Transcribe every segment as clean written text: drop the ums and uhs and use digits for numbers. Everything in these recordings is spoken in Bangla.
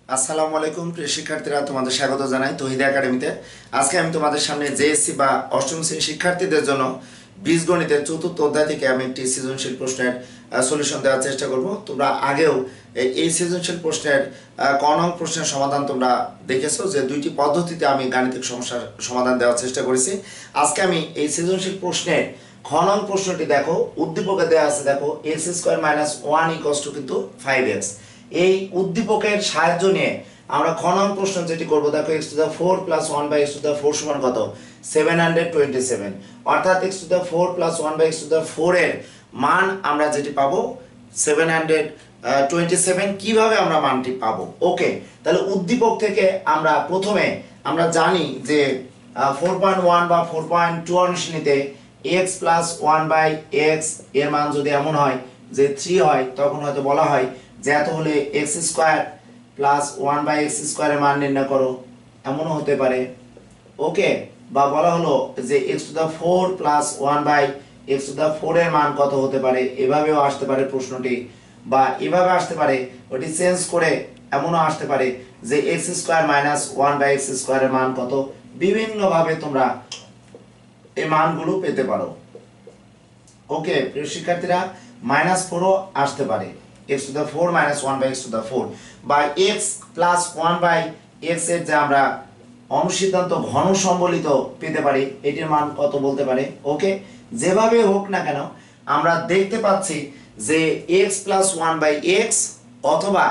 আসসালামু আলাইকুম প্রিয় শিক্ষার্থীরা, তোমাদের স্বাগত জানাই তৌহিদা একাডেমিতে। আজকে আমি তোমাদের সামনে জেএসসি বা অষ্টম শ্রেণীর শিক্ষার্থীদের জন্য বীজগণিতের চতুর্থ অধ্যায় থেকে আমি একটি সৃজনশীল প্রশ্নের সলিউশন দেওয়ার চেষ্টা করব। তোমরা আগেও এই সৃজনশীল প্রশ্নের ক নং প্রশ্নের সমাধান তোমরা দেখেছো যে দুইটি পদ্ধতিতে আমি গাণিতিক সমস্যার সমাধান দেওয়ার চেষ্টা করেছি। আজকে আমি এই সৃজনশীল প্রশ্নের খ নং প্রশ্নটি দেখো, উদ্দীপকে দেওয়া আছে, দেখো x square minus one equals to কিন্তু 5x। এই উদ্দীপকের সাহায্য নিয়ে আমরা খ নং প্রশ্ন যেটি করব, দেখো x to the 4 plus 1 by x to the 4 সমান কত 727, অর্থাৎ x to the 4 plus 1 by x to the 4 এর মান আমরা যেটি পাবো 727। কিভাবে আমরা মানটি পাবো? ওকে, তাহলে উদ্দীপক থেকে আমরা প্রথমে আমরা জানি যে 4.1 বা 4.2 অনুশীলনীতে x প্লাস 1 বাই x এর মান যদি এমন হয় যে 3 হয়, তখন হয়তো বলা হয় যে এত হলে x square plus 1 by x স্কয়ারের মান নির্ণয় করো, এমনও হতে পারে। ওকে, বা বলা হলো যে x to the 4 plus 1 by x to the 4 এর মান কত হতে পারে, এভাবেও আসতে পারে প্রশ্নটি, বা এভাবে আসতে পারে, ওটি চেঞ্জ করে এমনও আসতে পারে যে x square minus 1 by x স্কয়ারের মান কত। বিভিন্ন ভাবে তোমরা এই মানগুলো পেতে পারো। ওকে প্রিয় শিক্ষার্থীরা, -4ও আসতে পারে, x to the 4 minus 1 by x to the 4 বা x plus 1 by x এর যে আমরা অনুসিদ্ধান্ত ঘন সম্বলিত পেতে পারি, এটির মান কত বলতে পারে। ওকে, যেভাবে হোক না কেন আমরা দেখতে পাচ্ছি যে x plus 1 by x অথবা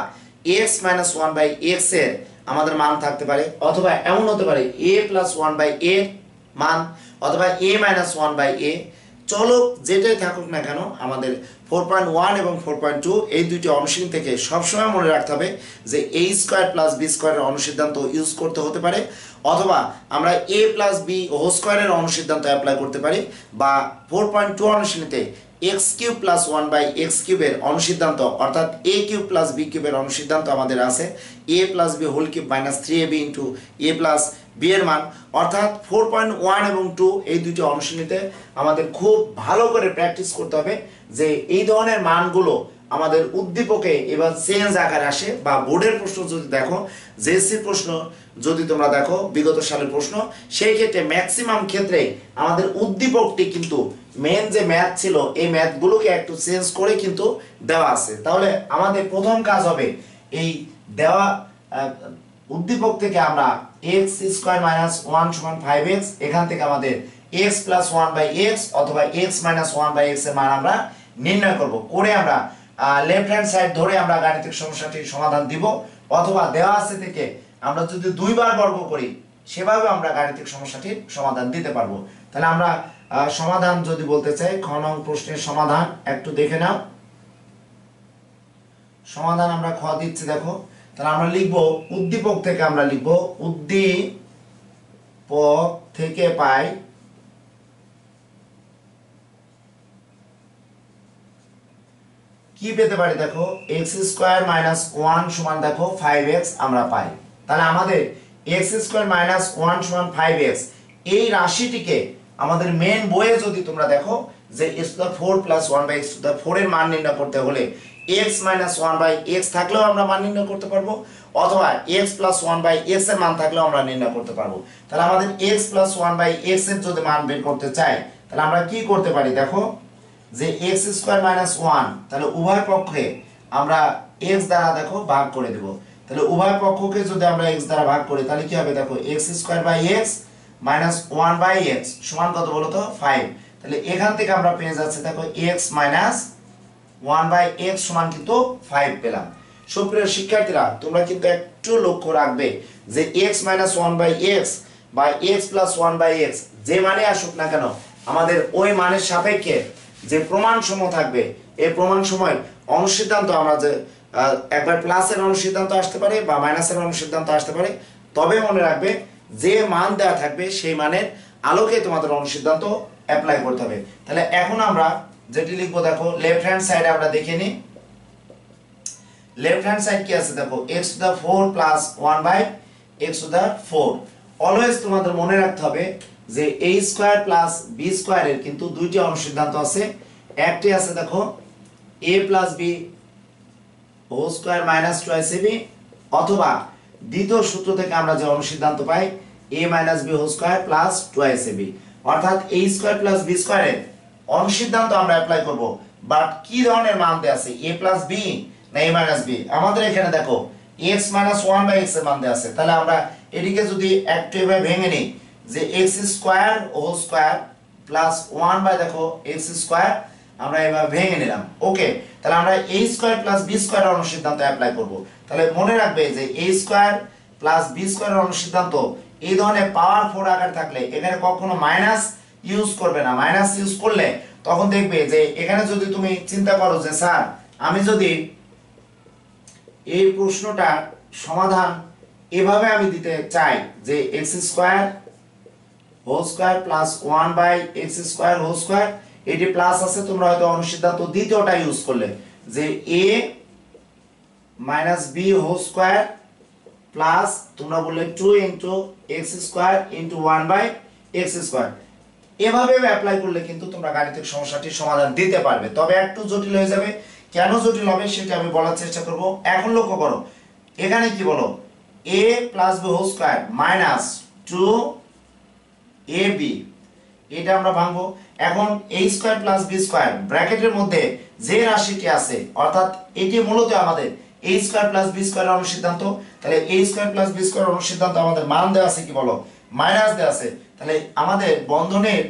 x minus 1 by x এর আমাদের মান থাকতে পারে, অথবা এমন হতে পারে a plus 1 by a মান, অথবা a minus 1 by a। চলো যেটাই থাকুক না কেন, আমাদের 4.1 এবং 4.2 এই দুইটি অনুশীলন থেকে সবসময় মনে রাখতে হবে যে a স্কয়ার প্লাস b স্কয়ারের অনুসিদ্ধান্ত ইউজ করতে হতে পারে, অথবা আমরা a প্লাস b হোল স্কয়ারের অনুসিদ্ধান্ত অ্যাপ্লাই করতে পারি, বা 4.2 অনুশীলনীতে x cube plus 1 by x কিউবের অনুসিদ্ধান্ত, অর্থাৎ a কিউব প্লাস b কিউবের অনুসিদ্ধান্ত আমাদের আছে a plus b whole cube minus 3ab into a plus b এর মান, অর্থাৎ 4.1 এবং 2 এই দুইটি অনুশীলনীতে আমাদের খুব ভালো করে প্র্যাকটিস করতে হবে যে এই ধরনের মানগুলো আমাদের উদ্দীপকে এবার চেঞ্জ আকারে আসে। বা বোর্ডের প্রশ্ন যদি দেখো, জেএসসি প্রশ্ন যদি তোমরা দেখো বিগত সালের প্রশ্ন, সেই ক্ষেত্রে ম্যাক্সিমাম ক্ষেত্রে আমাদের উদ্দীপকটি কিন্তু মেন যে ম্যাথ ছিল এই ম্যাথগুলোকে একটু চেঞ্জ করে কিন্তু দেওয়া আছে। তাহলে আমাদের প্রথম কাজ হবে এই দেওয়া উদ্দীপক থেকে আমরা x স্কয়ার মাইনাস 1 সমান 5x, এখান থেকে আমাদের x প্লাস 1 বাই x অথবা x মাইনাস 1 বাই x এর মান আমরা নির্ণয় করব, করে আমরা লেফট হ্যান্ড সাইড ধরে আমরা গাণিতিক সমস্যাটির সমাধান দিব, অথবা দেওয়া আছে থেকে আমরা যদি দুইবার বর্গ করি সেভাবে আমরা গাণিতিক সমস্যাটির সমাধান দিতে পারবো। তাহলে আমরা সমাধান যদি বলতে চাই, খ নং প্রশ্নের সমাধান একটু দেখে নাও। সমাধান আমরা খ দিচ্ছি, দেখো। তাহলে আমরা লিখব উদ্দীপক থেকে, আমরা লিখব উদ্দীপক থেকে পাই কি পেতে পারি, দেখো x স্কয়ার মাইনাস 1 সমান দেখো 5x আমরা পাই। তাহলে আমাদের x স্কয়ার মাইনাস 1 সমান 5x এই রাশিটিকে আমাদের মেন বইয়ে যদি তোমরা দেখো যে x to the 4 plus 1 by x to the 4 এর মান নির্ণয় করতে হলে x মাইনাস 1 বাই x থাকলেও আমরা মান নির্ণয় করতে পারবো, অথবা x প্লাস 1 বাই x এর মান থাকলেও আমরা নির্ণয় করতে পারবো। তাহলে আমাদের x প্লাস 1 বাই x এর যদি মান বের করতে চাই, তাহলে আমরা কি করতে পারি, দেখো যে x স্কয়ার মাইনাস 1, তাহলে উভয় পক্ষে আমরা x দ্বারা দেখো ভাগ করে দেব। তাহলে উভয় পক্ষকে যদি আমরা x দ্বারা ভাগ করি তাহলে কি হবে, দেখো x square by x minus 1 by x সমান কত বলো তো 5। তাহলে এখান থেকে আমরা পেয়ে যাচ্ছে দেখো x মাইনাস 1 বাই x সমান কিন্তু 5 পেলাম। সুপ্রিয় শিক্ষার্থীরা, তোমরা কিন্তু একটু লক্ষ্য রাখবে যে x মাইনাস 1 বাই x বা x প্লাস 1 বাই x যে মানে আসুক না কেন, আমাদের ওই মানের সাপেক্ষে যে প্রমাণ সমূহ থাকবে এই প্রমাণ সময়ের অনুসিদ্ধান্ত আমরা যে একবার প্লাসের অনুসিদ্ধান্ত আসতে পারে বা মাইনাসের অনুসিদ্ধান্ত আসতে পারে, তবে মনে রাখবে যে মান দেওয়া থাকবে সেই মানের আলোকে তোমাদের অনুসিদ্ধান্ত অ্যাপ্লাই করতে হবে। তাহলে এখন আমরা যেটি লিখবো, দেখো লেফট হ্যান্ড সাইডে আমরা দেখে নিই। লেফট হ্যান্ড সাইড কি আছে, দেখো x to the 4 plus 1 by x to the 4। Always তোমাদের মনে রাখতে হবে যে a স্কয়ার প্লাস b স্কয়ারের কিন্তু দুইটি অনুসিদ্ধান্ত আছে। একটি আছে দেখো a plus b whole square minus 2ab, অথবা দ্বিতীয় সূত্র থেকে আমরা যে অনুসিদ্ধান্ত পাই a minus B whole square plus 2ab, অর্থাৎ a স্কয়ার প্লাস b স্কয়ারের অনুসিদ্ধান্ত আমরা অ্যাপ্লাই করব। বাট কি ধরনের মান দেয়া আছে, a প্লাস b না a মাইনাস b? আমাদের এখানে দেখো x মাইনাস 1/x এর মান দেয়া আছে, তাহলে আমরা এটিকে যদি একটু এভাবে ভেঙে নিই যে x square whole square plus 1 দেখো x স্কয়ার, আমরা এভাবে ভেঙে নিলাম। ওকে, তাহলে আমরা a square plus b square অনুসিদ্ধান্ত অ্যাপ্লাই করব। তাহলে মনে রাখবে যে a square plus b square অনুসিদ্ধান্ত এই ধরনের পাওয়ার 4 আকার থাকলে এখানে কখনো মাইনাস ইউজ করবে না। মাইনাস ইউজ করলে তখন দেখবে যে এখানে যদি তুমি চিন্তা করো যে স্যার আমি যদি এই প্রশ্নটা সমাধান এভাবে আমি দিতে চাই যে x square whole square plus 1/x square whole square, এটি প্লাস আছে, তোমরা হয়তো অনুসিদ্ধান্ত দ্বিতীয়টা ইউজ করলে যে a minus b whole square plus তোমরা বললে 2 into x square into 1/x square. এভাবে অ্যাপ্লাই করলে কিন্তু তোমরা গাণিতিক সমস্যাটির সমাধান দিতে পারবে। তবে একটু জটিল হয়ে যাবে। কেন জটিল হবে সেটা আমি বলার চেষ্টা করব। এখন লক্ষ্য করো এখানে কি বলো, a plus b whole square minus 2ab, এটা আমরা ভাঙবো। এখন a square plus b square ব্র্যাকেটের মধ্যে যে রাশিটি আছে, অর্থাৎ এটি মূলত আমাদের a square plus b square অনুসিদ্ধান্ত। তাহলে a square plus b square অনুসিদ্ধান্ত আমাদের মান দেওয়া আছে কি বলো, মাইনাস দেওয়া আছে। তাহলে আমাদের বন্ধনের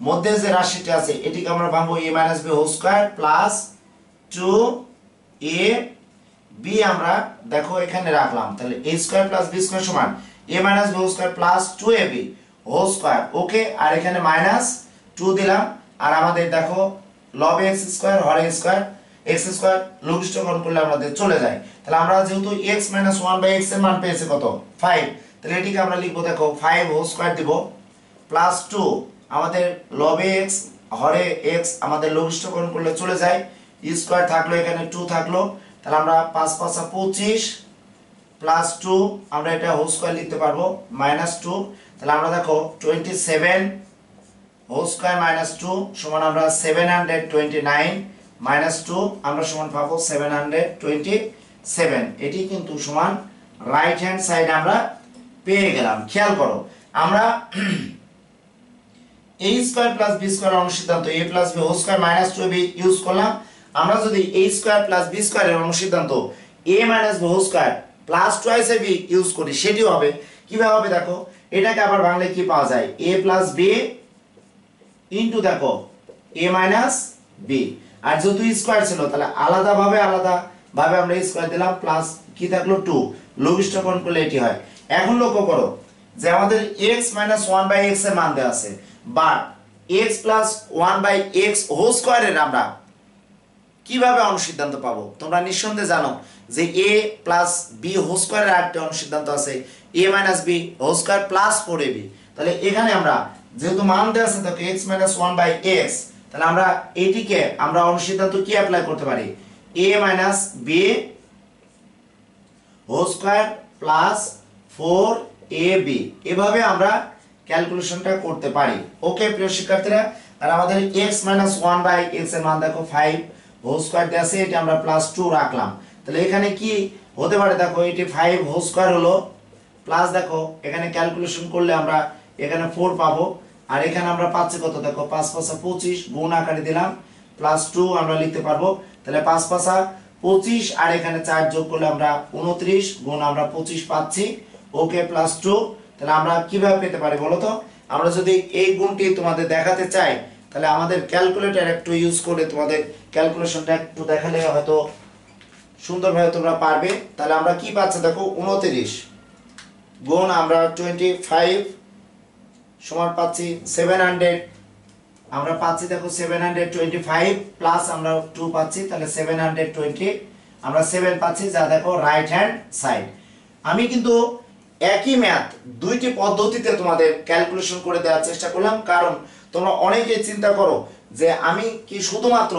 মধ্যে যে রাশিটি আছে এটিকে আমরা ভাঙবো a minus b whole square plus 2ab, আমরা দেখো এখানে রাখলাম। তাহলে a square plus b square সমান a minus b whole square plus 2ab whole square. Okay, আর এখানে মাইনাস 2 দিলাম। আর আমাদের দেখো লব x স্কয়ার হর a স্কয়ার, x স্কয়ার লঘিষ্ঠকরণ করলে আমাদের চলে যায়। তাহলে আমরা যেহেতু x মাইনাস 1/x এর মান পেয়েছি কত 5, তাহলে এটিকে আমরা লিখবো দেখো 5 হোল স্কয়ার দিব প্লাস 2, আমাদের লবে x হরে x আমাদের লঘিষ্ঠকরণ করলে চলে যায়, স্কয়ার থাকলো এখানে 2 থাকলো। তাহলে আমরা 5 5 25 প্লাস 2, আমরা এটা হোল স্কয়ার লিখতে পারবো মাইনাস 2। তাহলে আমরা দেখো 27 হোল স্কয়ার মাইনাস 2 সমান আমরা 729 মাইনাস 2 আমরা সমান পাবো 727। এটি কিন্তু সমান রাইট হ্যান্ড সাইড আমরা পেয়ে গেলাম। খেয়াল করো আমরা a square plus b square অনুসিদ্ধান্ত a plus b whole square minus 2ab use করলাম। আমরা যদি a স্কয়ার প্লাস b স্কয়ারের অনুসিদ্ধান্ত a minus b whole square plus 2ab use করি, সেটি হবে কিভাবে হবে দেখো, এটাকে আবার বাংলা কি পাওয়া যায় a প্লাস b ইনটু দেখো a মাইনাস b, আর যেহেতু স্কয়ার ছিল তাহলে আলাদাভাবে আমরা স্কয়ার দিলাম প্লাস কি থাকলো 2, লঘিষ্ঠকরণ করলে এটি হয়। এখন লক্ষ্য করো যে আমাদের x মাইনাস 1/x এর মান দেওয়া আছে, but x plus 1/x whole স্কয়ারের আমরা কিভাবে অনুসিদ্ধান্ত পাবো? তোমরা নিঃসন্দেহে জানো যে a প্লাস b হোল স্কয়ারের আরেকটা অনুসিদ্ধান্ত আছে a minus b whole square plus 4ab। তাহলে এখানে আমরা যেহেতু মান দেওয়া আছে দেখো x মাইনাস 1/x, তাহলে আমরা এটিকে আমরা অনুসিদ্ধান্ত কি অ্যাপ্লাই করতে পারি, a minus b whole square plus 4ab, এভাবে আমরা ক্যালকুলেশনটা করতে পারি। ওকে প্রিয় শিক্ষার্থীরা, আর আমাদের x মাইনাস 1/x এর মান দেখো 5 হোল স্কয়ার দেওয়া আছে, এটা আমরা প্লাস 2 রাখলাম। তাহলে এখানে কি হতে পারে দেখো, এটি 5 হোল স্কয়ার হলো প্লাস দেখো এখানে ক্যালকুলেশন করলে আমরা এখানে 4 পাবো, আর এখানে আমরা পাচ্ছি কত দেখো 5 5 25 গুণ আকারে দিলাম প্লাস 2 আমরা লিখতে পারবো। তাহলে 5 5 25 আর এখানে 4 যোগ করলে আমরা 29 গুণ আমরা 25 পাচ্ছি। ওকে প্লাস 2। তাহলে আমরা কিভাবে পেতে পারি বলো তো, আমরা যদি এই গুণটি তোমাদের দেখাতে চাই তাহলে আমাদের ক্যালকুলেটর একটু ইউজ করে তোমাদের ক্যালকুলেশনটা একটু দেখালে হয়তো সুন্দরভাবে তোমরা পারবে। তাহলে আমরা কি পাচ্ছি দেখো 29 গুণ আমরা 25 সমান পাচ্ছি 700, আমরা পাচ্ছি দেখো 725 প্লাস আমরা 2 পাচ্ছি, তাহলে 720 আমরা 7 পাচ্ছি, যা দেখো রাইট হ্যান্ড সাইড। আমি কিন্তু একই ম্যাথ দুইটি পদ্ধতিতে তোমাদের ক্যালকুলেশন করে দেওয়ার চেষ্টা করলাম, কারণ তোমরা অনেকেই চিন্তা করো যে আমি কি শুধুমাত্র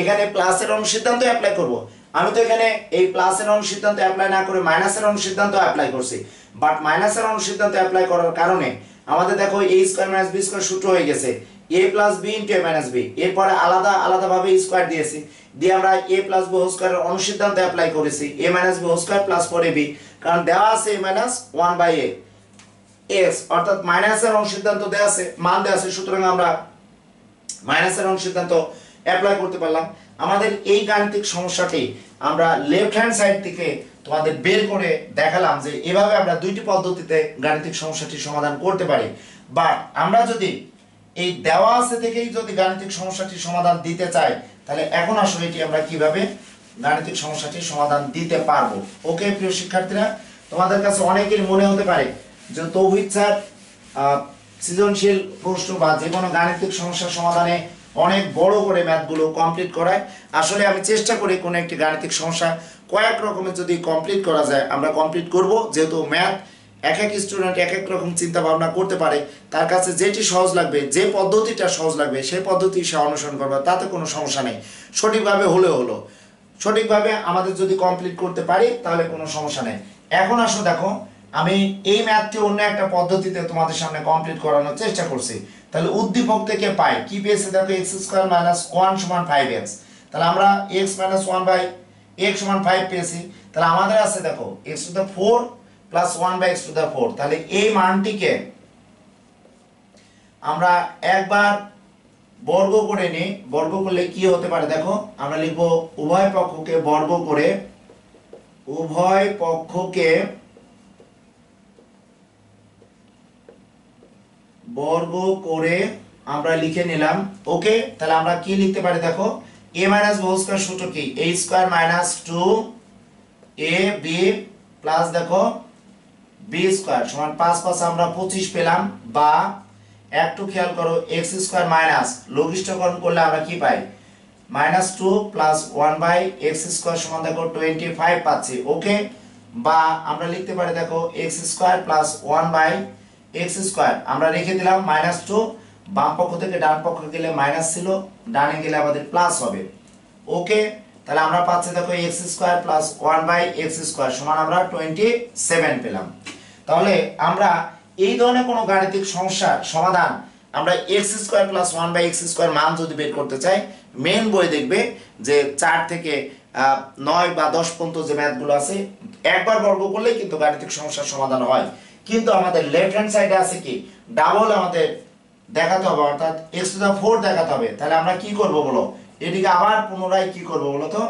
এখানে প্লাসের অনুসিদ্ধান্ত অ্যাপ্লাই করব। আমি তো এখানে এই প্লাসের অনুসিদ্ধান্ত অ্যাপ্লাই না করে মাইনাসের অনুসিদ্ধান্ত অ্যাপ্লাই করছি, বাট মাইনাসের অনুসিদ্ধান্ত অ্যাপ্লাই করার কারণে আমাদের দেখো a square minus b square সূত্র হয়ে গেছে a plus b into a minus b, এরপরে আলাদাভাবে স্কয়ার দিয়েছি, দিয়ে আমরা a প্লাস b হোল স্কয়ারের অনুসিদ্ধান্ত অ্যাপ্লাই করেছি a minus b whole square plus 4ab। কারণ দেওয়া আছে a মাইনাস 1/a x, অর্থাৎ মাইনাসের অংশ সিদ্ধান্ত দেওয়া আছে, মান দেওয়া আছে, সুতরাং আমরা মাইনাসের অংশ সিদ্ধান্ত অ্যাপ্লাই করতে পারলাম। আমাদের এই গাণিতিক সমস্যাটি আমরা লেফট হ্যান্ড সাইড থেকে তোমাদের বের করে দেখালাম যে এভাবে আমরা দুইটি পদ্ধতিতে গাণিতিক সমস্যাটি সমাধান করতে পারি। বাট আমরা যদি এই দেওয়া আছে থেকেই যদি গাণিতিক সমস্যাটি সমাধান দিতে চাই, তাহলে এখন আসলে এটি আমরা কিভাবে গাণিতিক সমস্যাটি সমাধান দিতে পারবো। ওকে প্রিয় শিক্ষার্থীরা, তোমাদের কাছে অনেকের মনে হতে পারে যে তৌহিদ স্যার সৃজনশীল প্রশ্ন বা যে কোনো গাণিতিক সমস্যার সমাধানে অনেক বড় করে ম্যাথগুলো কমপ্লিট করায়। আসলে আমি চেষ্টা করি কোনো একটি গাণিতিক সমস্যা কয়েক রকমের যদি কমপ্লিট করা যায় আমরা কমপ্লিট করব, যেহেতু ম্যাথ এক এক স্টুডেন্ট এক এক রকম চিন্তা ভাবনা করতে পারে, তার কাছে যেটি সহজ লাগবে, যে পদ্ধতিটা সহজ লাগবে সেই পদ্ধতি সে অনুসরণ করবে, তাতে কোনো সমস্যা নেই। সঠিকভাবে হলেও হলো, সঠিকভাবে আমাদের যদি কমপ্লিট করতে পারি তাহলে কোনো সমস্যা নেই। এখন আসো দেখো, আমি এই ম্যাথটি অন্য একটা পদ্ধতিতে তোমাদের সামনে কমপ্লিট করানোর চেষ্টা করছি। তাহলে উদ্দীপক থেকে পাই কি পেয়েছি দেখো, x² - 1 = 5x। তাহলে আমরা x - 1/x = 5 পেয়েছি। তাহলে আমাদের আছে দেখো x⁴ + 1/x⁴। তাহলে এই মানটিকে আমরা একবার বর্গ করে নিই। বর্গ করলে কি হতে পারে দেখো, আমরা লিখব উভয় পক্ষকে বর্গ করে, উভয় পক্ষকে বর্গ করে আমরা লিখে নিলাম। ওকে, তাহলে আমরা কি লিখতে পারি দেখো, a - b² সূত্র কি, a² - 2ab প্লাস দেখো b² সমান 5 5 আমরা 25 পেলাম, বা একটু খেয়াল করো x² লঘিষ্ঠকরণ করলে আমরা কি পাই, -2 + 1/x² সমান দেখো 25 পাচ্ছি। ওকে, বা আমরা লিখতে পারি দেখো x² + 1/x², আমরা রেখে দিলাম -2, বাম পক্ষ থেকে ডান পক্ষে গেলে মাইনাস ছিল, ডানে গেলে আমাদের প্লাস হবে। ওকে, তাহলে আমরা পাচ্ছি দেখো x² + 1/x² সমান আমরা 27 পেলাম। তাহলে আমরা এই ধরনের কোনো গাণিতিক সমস্যার সমাধান আমরা x² + 1/x² মান যদি বের করতে চাই, মেন বই দেখবে যে 4 থেকে 9 বা 10 পর্যন্ত যে ম্যাথগুলো আছে একবার বর্গ করলেই কিন্তু গাণিতিক সমস্যার সমাধান হয়। কিন্তু আমাদের লেফট হ্যান্ড সাইডে আছে কি, ডাবল আমাদের দেখাতে হবে, অর্থাৎ x⁴ দেখাতে হবে। তাহলে আমরা কি করব বলো, এটিকে আবার পুনরায় কি করব বলো তো,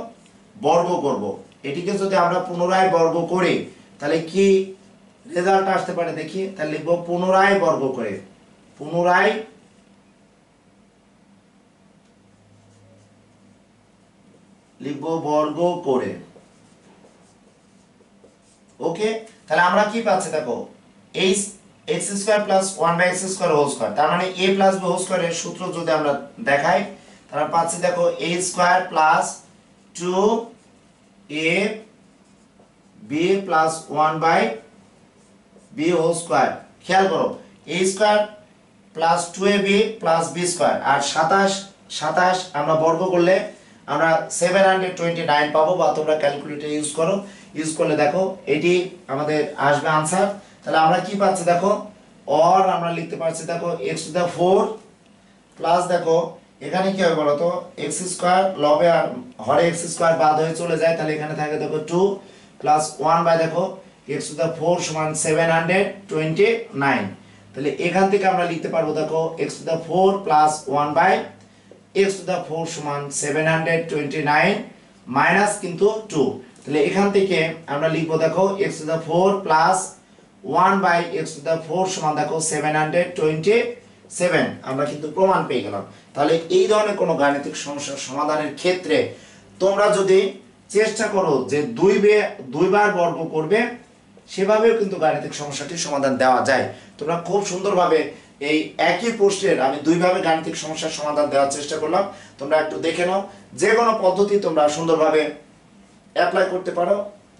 বর্গ করব। এটিকে যদি আমরা পুনরায় বর্গ করি তাহলে কি রেজাল্ট আসতে পারে দেখি। তাহলে লিখব পুনরায় বর্গ করে, পুনরায় লিখব বর্গ করে। ওকে, তাহলে আমরা কি পাচ্ছি দেখো, x² + 1/x²², তার মানে a + b² এর সূত্র যদি আমরা দেখাই তাহলে পাচ্ছি দেখো a² + 2ab + 1/b²। খেয়াল করো a² + 2ab + b² আর 27 আমরা বর্গ করলে আমরা 729 পাবো, বা তোমরা ক্যালকুলেটর ইউজ করো, ইউজ করলে দেখো এটি আমাদের আসবে आंसर। তাহলে আমরা কি পাচ্ছি দেখো, और আমরা লিখতে পারছি দেখো x⁴ প্লাস দেখো এখানে কি হবে বলো তো, x² লবে আর হরে x² বাদ হয়ে চলে যায়, তাহলে এখানে থাকে দেখো 2 + 1 দেখো x⁴ সমান 729। তাহলে এখান থেকে আমরা লিখতে পারবো দেখো x⁴ + 1/x⁴ সমান 729 মাইনাস কিন্তু 2। তাহলে এখান থেকে আমরা লিখবো দেখো x⁴ + 1/x⁴ সমান দেখো 727। আমরা কিন্তু প্রমাণ পেয়ে গেলাম। তাহলে এই ধরনের কোনো গাণিতিক সমস্যার সমাধানের ক্ষেত্রে তোমরা যদি চেষ্টা করো যে দুইবার বর্গ করবে, সেভাবেও কিন্তু গাণিতিক সমস্যাটির সমাধান দেওয়া যায়। তোমরা খুব সুন্দরভাবে এই একই প্রশ্নের আমি দুইভাবে গাণিতিক সমস্যার সমাধান দেওয়ার চেষ্টা করলাম, তোমরা একটু দেখে নাও। যে কোনো পদ্ধতি তোমরা সুন্দরভাবে অ্যাপ্লাই করতে পারো,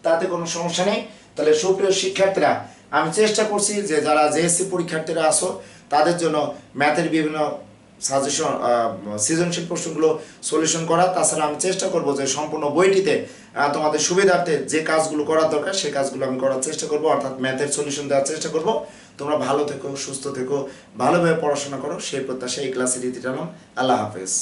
তাতে কোনো সমস্যা নেই। তাহলে সুপ্রিয় শিক্ষার্থীরা, আমি চেষ্টা করছি যে যারা জেএসসি পরীক্ষার্থীরা আসো তাদের জন্য ম্যাথের বিভিন্ন সাজেশন সৃজনশীল প্রশ্নগুলো সলিউশন করা। তাছাড়া আমি চেষ্টা করব যে সম্পূর্ণ বইটিতে তোমাদের সুবিধার্থে যে কাজগুলো করার দরকার সেই কাজগুলো আমি করার চেষ্টা করব, অর্থাৎ ম্যাথের সলিউশন দেওয়ার চেষ্টা করব। তোমরা ভালো থেকো, সুস্থ থেকো, ভালোভাবে পড়াশোনা করো, সেই প্রত্যাশা এই ক্লাসের ইতি টানলাম। আল্লাহ হাফেজ।